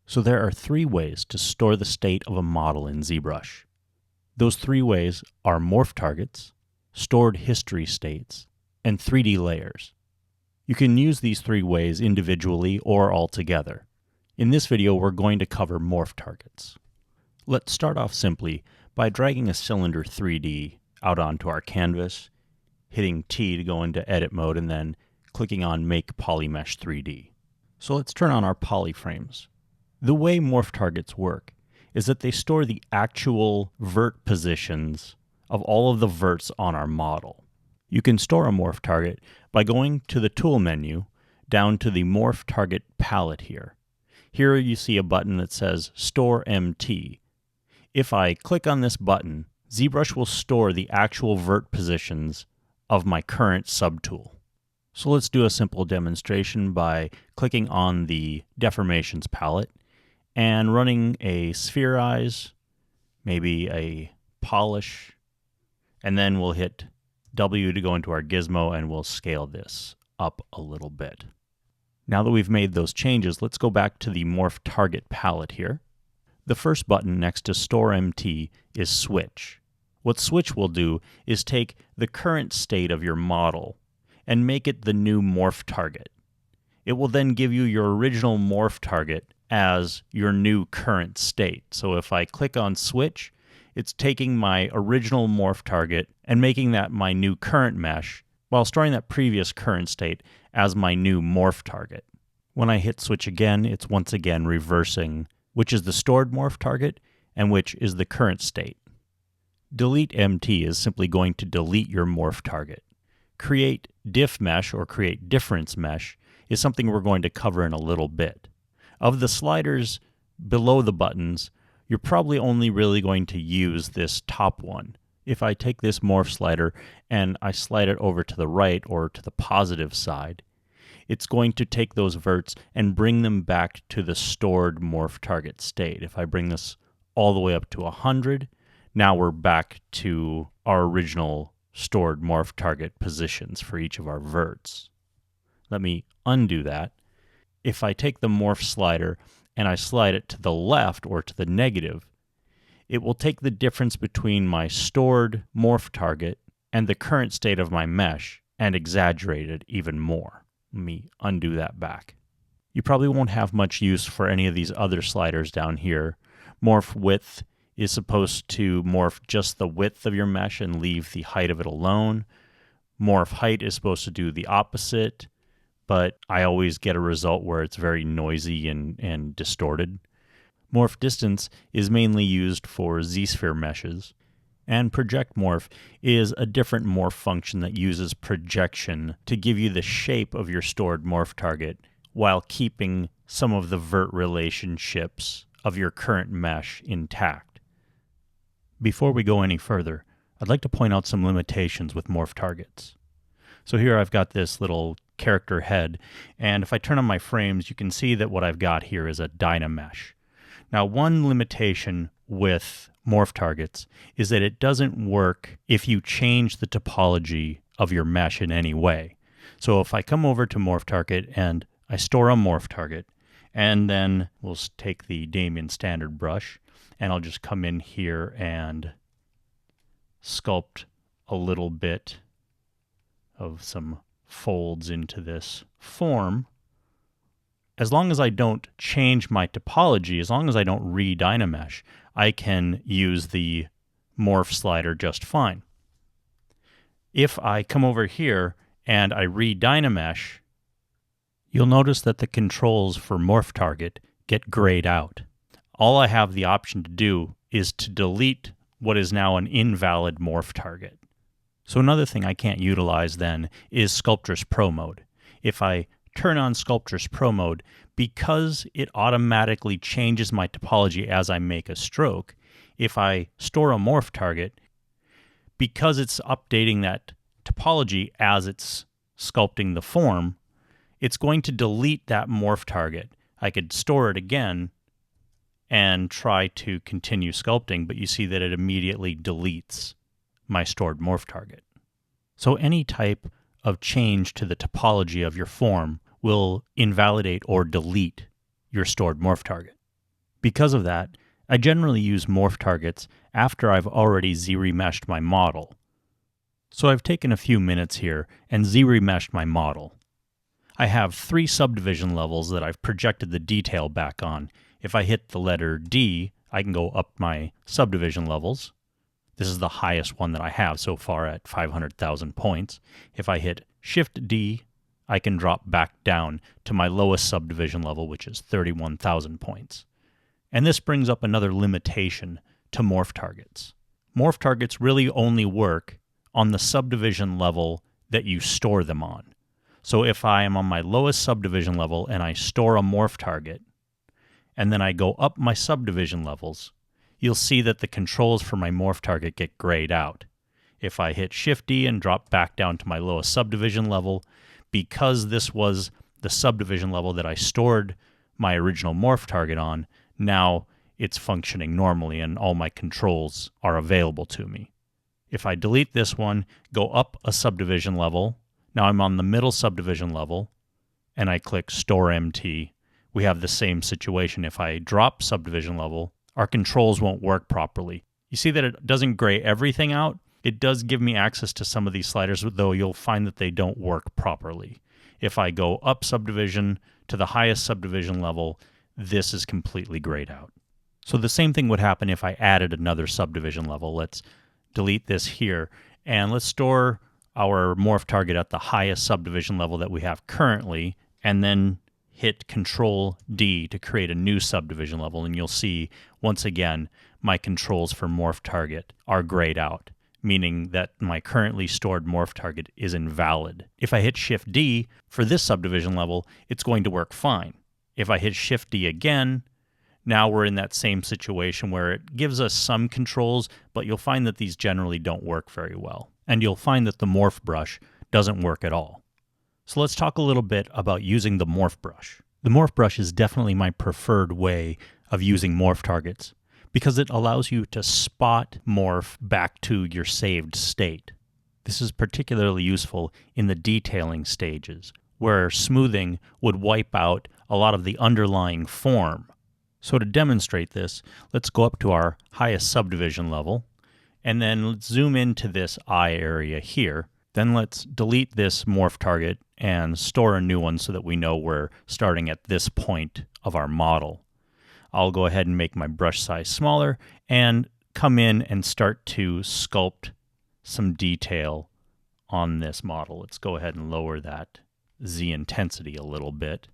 So there are three ways to store the state of a model in ZBrush. Those three ways are morph targets, stored history states, and 3D layers. You can use these three ways individually or all together. In this video, we're going to cover morph targets. Let's start off simply by dragging a cylinder 3D out onto our canvas, hitting T to go into edit mode, and then clicking on Make Polymesh 3D. So let's turn on our polyframes. The way morph targets work is that they store the actual vert positions of all of the verts on our model. You can store a morph target by going to the Tool menu, down to the Morph Target palette here. Here you see a button that says Store MT. If I click on this button, ZBrush will store the actual vert positions of my current subtool. So let's do a simple demonstration by clicking on the Deformations palette and running a Spherize, maybe a Polish, and then we'll hit W to go into our gizmo and we'll scale this up a little bit. Now that we've made those changes, let's go back to the Morph Target palette here. The first button next to Store MT is Switch. What Switch will do is take the current state of your model and make it the new morph target. It will then give you your original morph target as your new current state. So if I click on Switch, it's taking my original morph target and making that my new current mesh while storing that previous current state as my new morph target. When I hit Switch again, it's once again reversing which is the stored morph target and which is the current state. Delete MT is simply going to delete your morph target. Create diff mesh or create difference mesh is something we're going to cover in a little bit. Of the sliders below the buttons, you're probably only really going to use this top one. If I take this morph slider and I slide it over to the right or to the positive side, it's going to take those verts and bring them back to the stored morph target state. If I bring this all the way up to 100, now we're back to our original stored morph target positions for each of our verts. Let me undo that. If I take the morph slider and I slide it to the left or to the negative, it will take the difference between my stored morph target and the current state of my mesh and exaggerate it even more. Let me undo that back. You probably won't have much use for any of these other sliders down here. Morph width is supposed to morph just the width of your mesh and leave the height of it alone. Morph height is supposed to do the opposite, but I always get a result where it's very noisy and distorted. Morph distance is mainly used for Z-sphere meshes, and project morph is a different morph function that uses projection to give you the shape of your stored morph target while keeping some of the vert relationships of your current mesh intact. Before we go any further, I'd like to point out some limitations with morph targets. So here I've got this little character head, and if I turn on my frames, you can see that what I've got here is a Dynamesh. Now, one limitation with morph targets is that it doesn't work if you change the topology of your mesh in any way. So if I come over to morph target and I store a morph target, and then we'll take the Damien standard brush, and I'll just come in here and sculpt a little bit of some folds into this form. As long as I don't change my topology, as long as I don't re-Dynamesh, I can use the morph slider just fine. If I come over here and I re-Dynamesh, you'll notice that the controls for morph target get grayed out. All I have the option to do is to delete what is now an invalid morph target. So another thing I can't utilize then is Sculptress Pro mode. If I turn on Sculptress Pro mode, because it automatically changes my topology as I make a stroke, if I store a morph target, because it's updating that topology as it's sculpting the form, it's going to delete that morph target. I could store it again and try to continue sculpting, but you see that it immediately deletes my stored morph target. So any type of change to the topology of your form will invalidate or delete your stored morph target. Because of that, I generally use morph targets after I've already Z-remeshed my model. So I've taken a few minutes here and Z-remeshed my model. I have 3 subdivision levels that I've projected the detail back on. If I hit the letter D, I can go up my subdivision levels. This is the highest one that I have so far at 500,000 points. If I hit Shift D, I can drop back down to my lowest subdivision level, which is 31,000 points. And this brings up another limitation to morph targets. Morph targets really only work on the subdivision level that you store them on. So if I am on my lowest subdivision level and I store a morph target, and then I go up my subdivision levels, you'll see that the controls for my morph target get grayed out. If I hit Shift D and drop back down to my lowest subdivision level, because this was the subdivision level that I stored my original morph target on, now it's functioning normally and all my controls are available to me. If I delete this one, go up a subdivision level, now I'm on the middle subdivision level, and I click Store MT, we have the same situation. If I drop subdivision level, our controls won't work properly. You see that it doesn't gray everything out? It does give me access to some of these sliders, though you'll find that they don't work properly. If I go up subdivision to the highest subdivision level, this is completely grayed out. So the same thing would happen if I added another subdivision level. Let's delete this here, and let's store our morph target at the highest subdivision level that we have currently, and then hit Control D to create a new subdivision level, and you'll see, once again, my controls for morph target are grayed out, meaning that my currently stored morph target is invalid. If I hit Shift D for this subdivision level, it's going to work fine. If I hit Shift D again, now we're in that same situation where it gives us some controls, but you'll find that these generally don't work very well. And you'll find that the Morph brush doesn't work at all. So let's talk a little bit about using the Morph brush. The Morph brush is definitely my preferred way of using morph targets because it allows you to spot morph back to your saved state. This is particularly useful in the detailing stages, where smoothing would wipe out a lot of the underlying form. So to demonstrate this, let's go up to our highest subdivision level, and then let's zoom into this eye area here. Then let's delete this morph target and store a new one so that we know we're starting at this point of our model. I'll go ahead and make my brush size smaller and come in and start to sculpt some detail on this model. Let's go ahead and lower that Z intensity a little bit.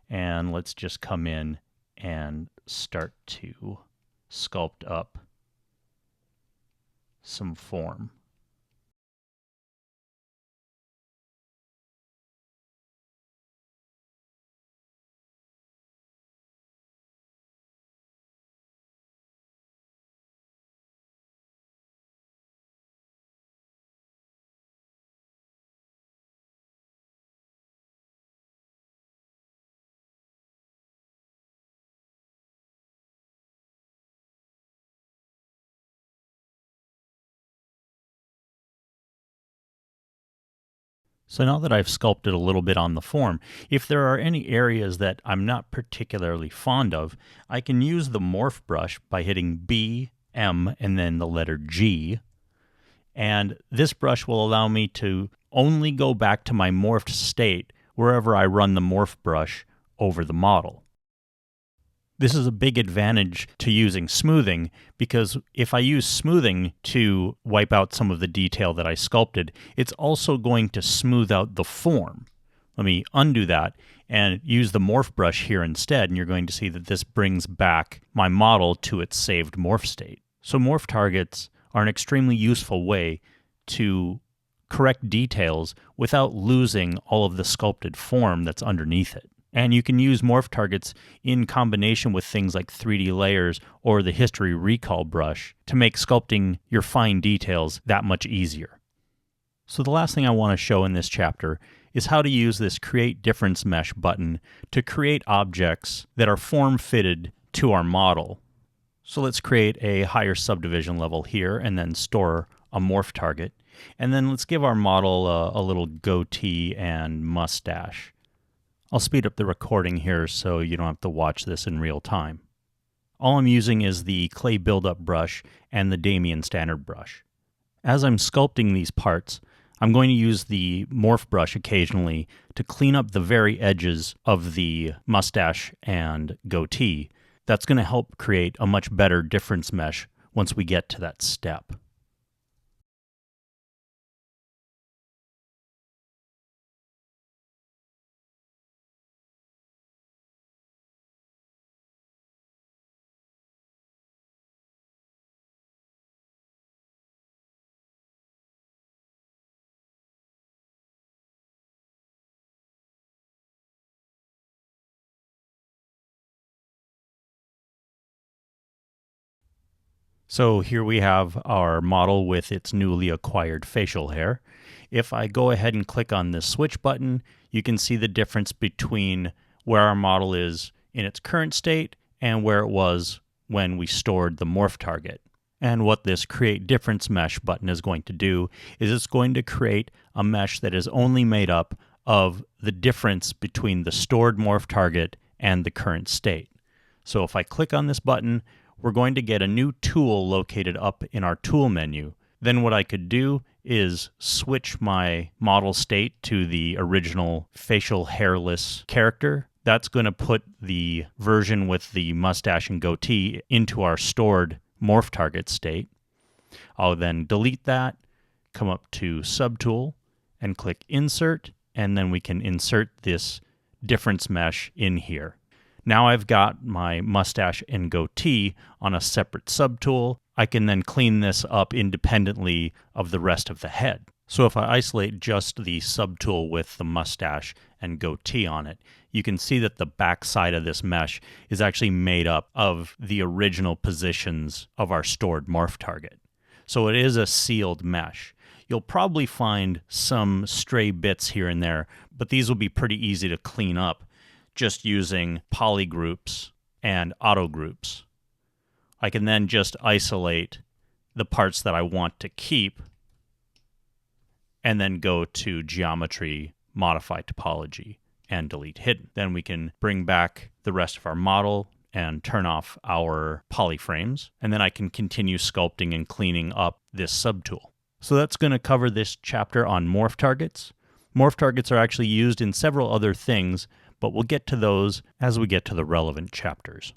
And let's just come in and start to sculpt up some form. So now that I've sculpted a little bit on the form, if there are any areas that I'm not particularly fond of, I can use the Morph brush by hitting B, M, and then the letter G. And this brush will allow me to only go back to my morphed state wherever I run the Morph brush over the model. This is a big advantage to using smoothing because if I use smoothing to wipe out some of the detail that I sculpted, it's also going to smooth out the form. Let me undo that and use the morph brush here instead, and you're going to see that this brings back my model to its saved morph state. So morph targets are an extremely useful way to correct details without losing all of the sculpted form that's underneath it. And you can use morph targets in combination with things like 3D layers or the history recall brush to make sculpting your fine details that much easier. So the last thing I want to show in this chapter is how to use this Create Difference Mesh button to create objects that are form-fitted to our model. So let's create a higher subdivision level here and then store a morph target. And then let's give our model a little goatee and mustache. I'll speed up the recording here so you don't have to watch this in real time. All I'm using is the clay buildup brush and the Damien standard brush. As I'm sculpting these parts, I'm going to use the Morph brush occasionally to clean up the very edges of the mustache and goatee. That's going to help create a much better difference mesh once we get to that step. So here we have our model with its newly acquired facial hair. If I go ahead and click on this switch button, you can see the difference between where our model is in its current state and where it was when we stored the morph target. And what this create difference mesh button is going to do is it's going to create a mesh that is only made up of the difference between the stored morph target and the current state. So if I click on this button, we're going to get a new tool located up in our tool menu. Then what I could do is switch my model state to the original facial hairless character. That's going to put the version with the mustache and goatee into our stored morph target state. I'll then delete that, come up to Subtool, and click Insert, and then we can insert this difference mesh in here. Now I've got my mustache and goatee on a separate subtool. I can then clean this up independently of the rest of the head. So if I isolate just the subtool with the mustache and goatee on it, you can see that the back side of this mesh is actually made up of the original positions of our stored morph target. So it is a sealed mesh. You'll probably find some stray bits here and there, but these will be pretty easy to clean up just using polygroups and auto groups. I can then just isolate the parts that I want to keep and then go to Geometry, Modify Topology, and Delete Hidden. Then we can bring back the rest of our model and turn off our polyframes, and then I can continue sculpting and cleaning up this subtool. So that's going to cover this chapter on morph targets. Morph targets are actually used in several other things, but we'll get to those as we get to the relevant chapters.